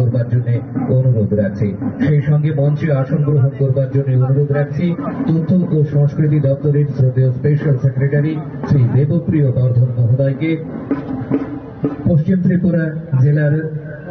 করবার জন্য অনুরোধ রাখছি। সেই সঙ্গে মঞ্চে আসন গ্রহণ করবার জন্য অনুরোধ রাখছি তথ্য ও সংস্কৃতি দপ্তরের শ্রদ্ধেয় স্পেশাল সেক্রেটারি শ্রী দেবপ্রিয় বর্ধন মহোদয়কে, পশ্চিম ত্রিপুরা জেলার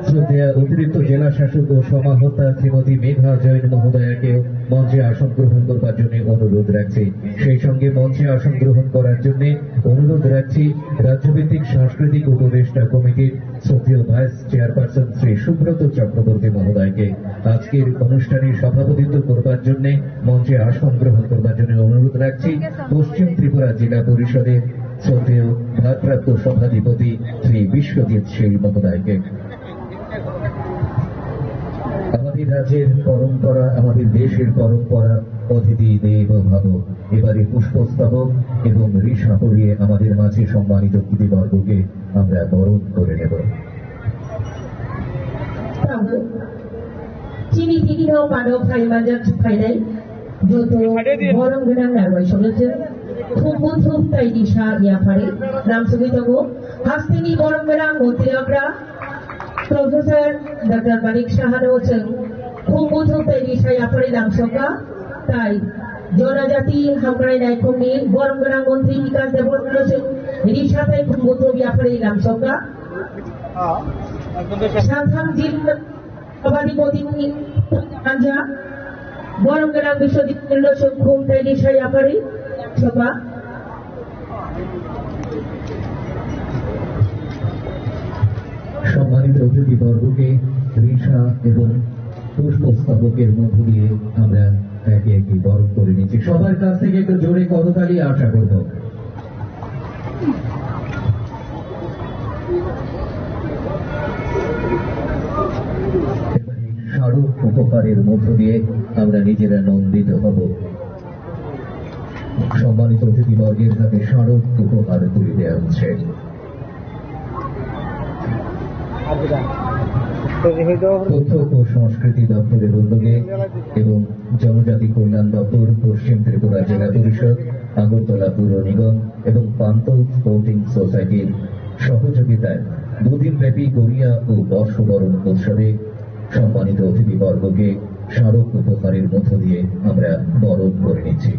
শ্রদ্ধেয় অতিরিক্ত জেলা শাসক ও সমাহর্তা শ্রীমতী মেঘা জৈন মহোদয়াকে মঞ্চে আসন গ্রহণ করবার জন্য অনুরোধ রাখছি। সেই সঙ্গে মঞ্চে আসন গ্রহণ করার জন্য অনুরোধ রাখছি রাজ্যভিত্তিক সাংস্কৃতিক উপদেষ্টা কমিটির শ্রদ্ধেয় ভাইস চেয়ারপারসন শ্রী সুব্রত চক্রবর্তী মহোদয়কে আজকের অনুষ্ঠানে সভাপতিত্ব করবার জন্য মঞ্চে আসন গ্রহণ করবার জন্য অনুরোধ রাখছি পশ্চিম ত্রিপুরা জেলা পরিষদের শ্রদ্ধেয় ভারপ্রাপ্ত সভাধিপতি শ্রী বিশ্বজিৎ শীল মহোদয়কে। আমাদের রাজ্যের পরম্পরা, আমাদের দেশের পরম্পরা অতিথি দেব ভাব। এবারে পুষ্পস্তবক এবং ঋষা পরিয়ে আমাদের মাঝে সম্মানিত অতিথিবর্গকে আমরা বরণ করে নেব। চিনি তিনিও মানব ফাইমাজার ফাইনাই যত বরং গোনাं নারবাय সঙ্গে খুব তাই দিশা ইয়াফারে রামসুমিতগ হাস্তিনি বরং গোনাं মন্ত্রীরা প্রফেসর ডক্টর মানিক সাহানো जों খুব তাই দিশা ইয়াফারে নামসকা তাই জনজাতি হামরায়নাय खुंनि বরং গোনাं মন্ত্রী বিকাশ দেববর্মন जों রিসাতাই খুব ইয়াফারে নামসকা সাধারণ জিল্লা সভাধিপতি আঞ্জা বরং গোনাं বিশ্ববিদ্যালয় সংখ্যক তাই দিশা ইয়াফারে সভা সম্মানিত অতিথিবর্গকে ঋষা এবং পুষ্পস্তবকের মধ্য দিয়ে আমরা একে একে বরণ করে নিচ্ছি। সবার কাছ থেকে একটু জোরে করতালি আশা করব। স্মারক উপহারের মধ্য দিয়ে আমরা নিজেরা নন্দিত হব। সম্মানিত অতিথিবর্গের হাতে স্মারক উপহার তুলে দেওয়া হচ্ছে। তথ্য ও সংস্কৃতি দপ্তরের উদ্যোগে এবং জনজাতি কল্যাণ দপ্তর, পশ্চিম ত্রিপুরা জেলা পরিষদ, আগরতলা পুর নিগম এবং পান্তল স্পোর্টিং সোসাইটির সহযোগিতায় দুদিনব্যাপী গড়িয়া ও বর্ষবরণ উৎসবে সম্মানিত অতিথিবর্গকে স্মারক উপহারের মধ্য দিয়ে আমরা বরণ করে নিচ্ছি।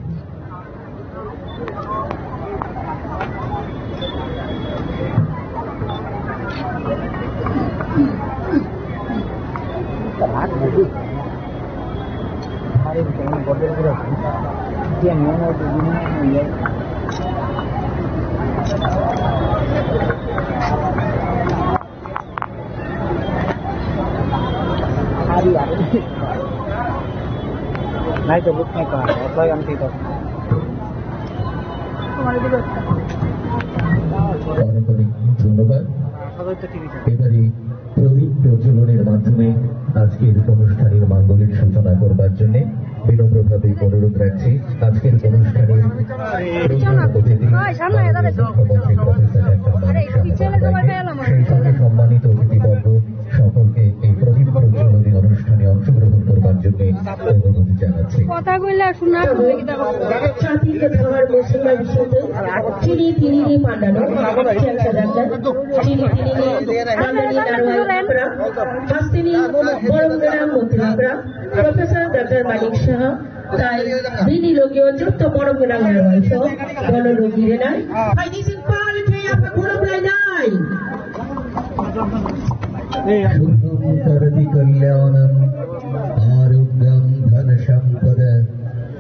नहीं तो बुक नहीं कहा अप्लाई हम ठीक है ধন্যবাদ। এবারে প্রদীপ প্রজ্বলনের মাধ্যমে আজকের অনুষ্ঠানের মাঙ্গলিক সূচনা করবার জন্য বিনম্রভাবে অনুরোধ রাখছি আজকের অনুষ্ঠানের প্রধান অতিথি মুখ্যমন্ত্রী প্রফেসর সেই সঙ্গে সম্মানিত অতিথিবর্গ সকলকে এই প্রদীপ প্রজ্বলনের অনুষ্ঠানে অংশগ্রহণ করবার জন্য অনুরোধ জানাচ্ছি। প্রফেসর ডক্টর মানিক সাহা তাই বিনিয়োগীয় যুক্ত বড় গোনাं নারবাय গণরোগীরে নাই ফাইনিসিং পালিটি আপনি ঘুরবলাই নাই কল্যাণম আরোগ্যম ধন সম্পদ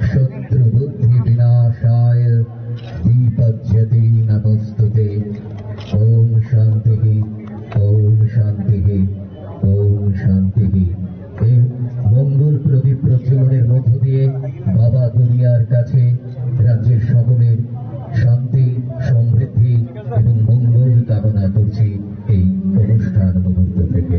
শত্রু বুদ্ধি বিনাশায় দীপজ্যতে নমস্তুতে। ওম শান্তি, ওম শান্তি, ওম শান্তি। এই মঙ্গল প্রদীপ প্রজ্বলনের মধ্য দিয়ে বাবা গড়িয়ার কাছে রাজ্যের সকলের শান্তি, সমৃদ্ধি এবং মঙ্গল কামনা করছি এই অনুষ্ঠান মুহূর্ত থেকে।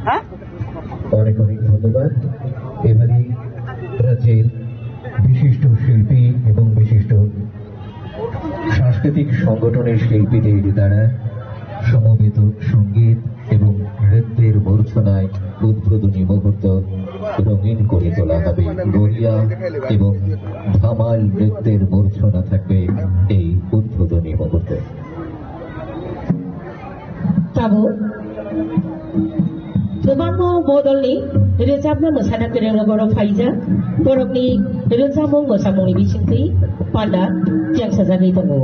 অনেক অনেক ধন্যবাদ। এবারে রাজ্যের বিশিষ্ট শিল্পী এবং বিশিষ্ট সাংস্কৃতিক সংগঠনের শিল্পীদের দ্বারা সমবেত সঙ্গীত এবং নৃত্যের মূর্ছনায় উদ্বোধনী মুহূর্ত রঙিন করে তোলা হবে। গড়িয়া এবং ধামাল নৃত্যের মূর্ছনা থাকবে এই উদ্বোধনী মুহূর্তে। Tabu, Tumamo Bodoli, Rizabna Masana Kirangoro Faiza, Borokni, Rizamo Masamoni Vichinti, Panda, Jacksazani Tamu.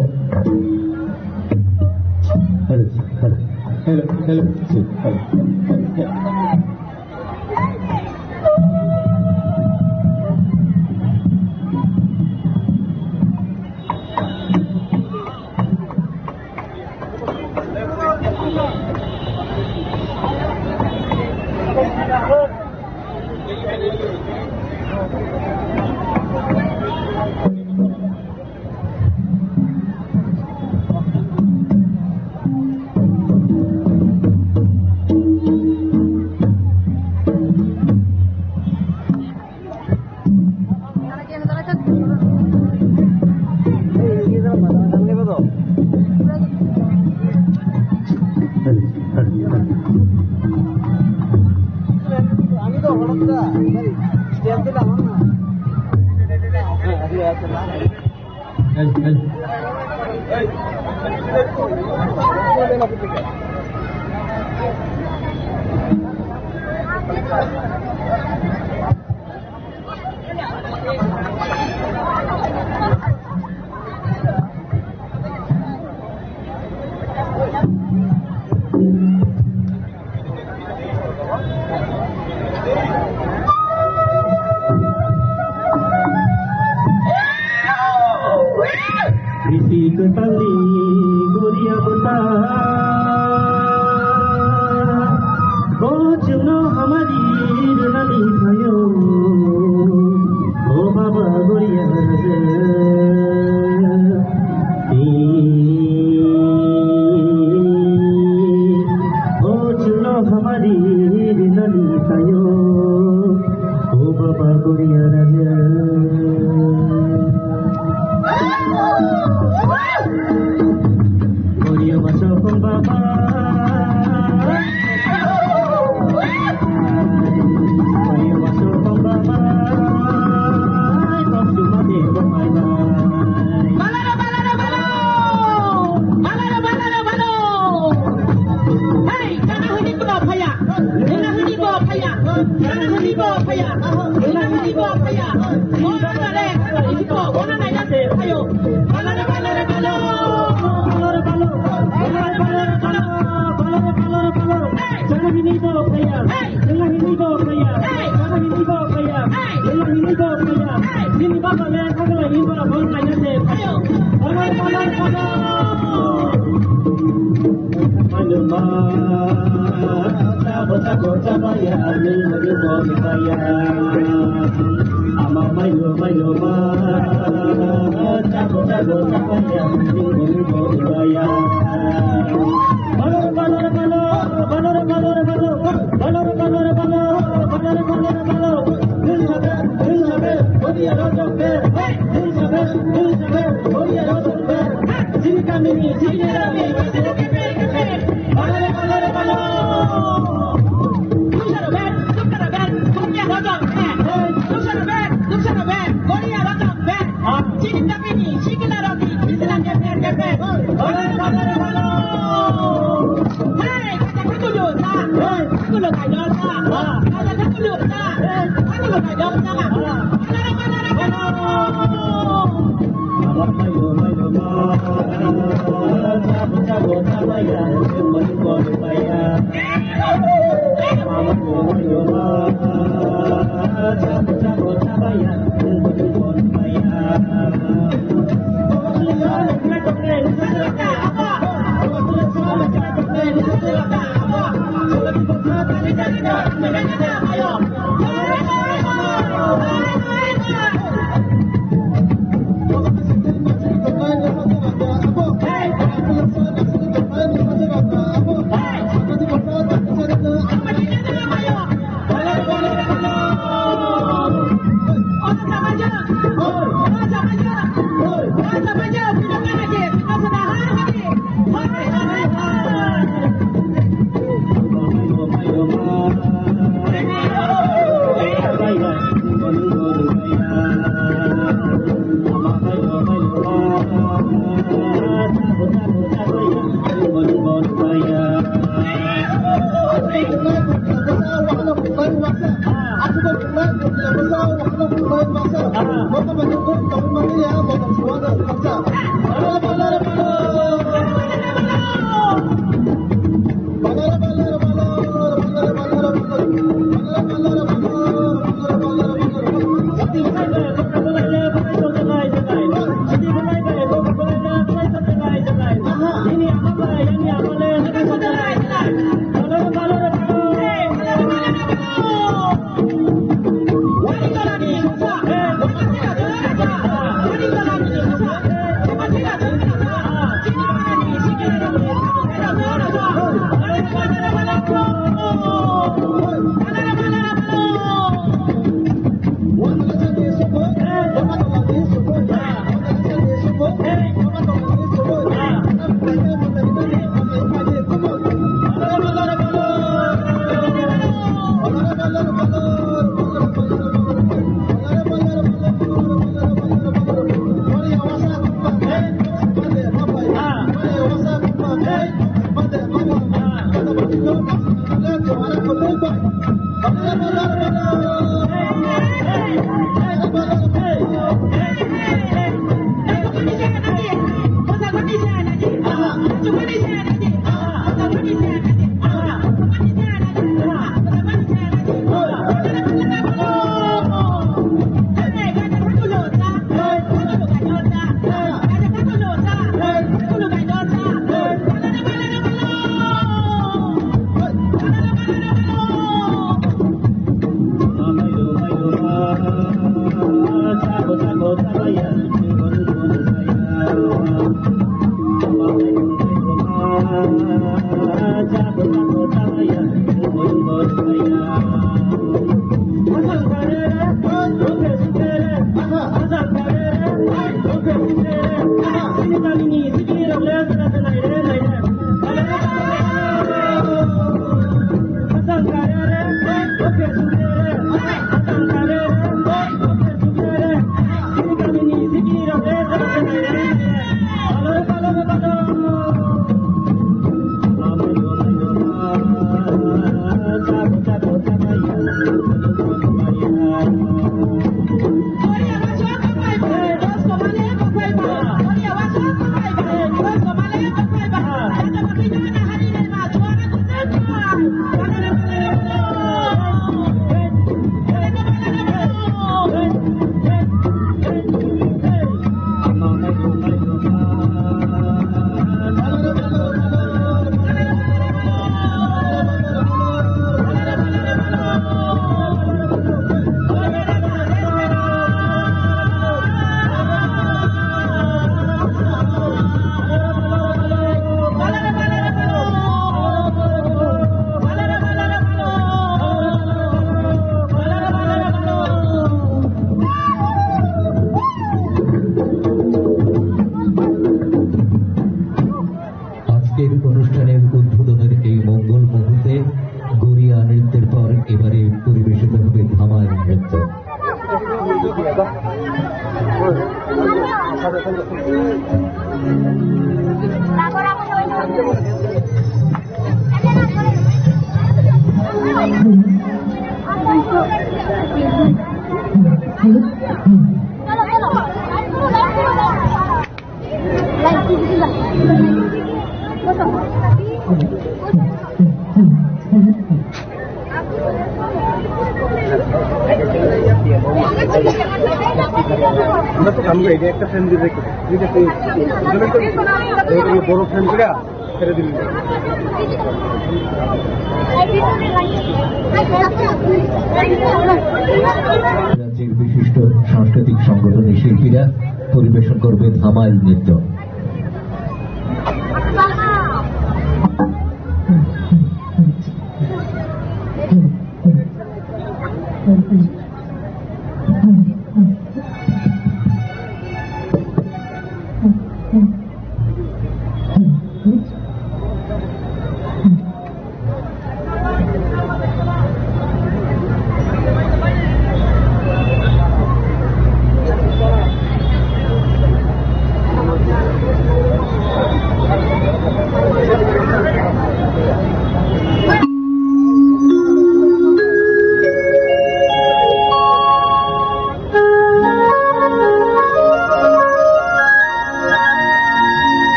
অনুষ্ঠানের উদ্বোধনের এই মঙ্গল মুহূর্তে গড়িয়া নৃত্যের পর এবারে পরিবেশিত হবে ধামাল নৃত্য। আমরা তো আমরা এটা একটা ফ্রেম দিয়ে রেখে বড় ফ্রেম করে ছেড়ে দিন। রাজ্যের বিশিষ্ট সাংস্কৃতিক সংগঠনের শিল্পীরা পরিবেশন করবে ধামাল নৃত্য। Thank you.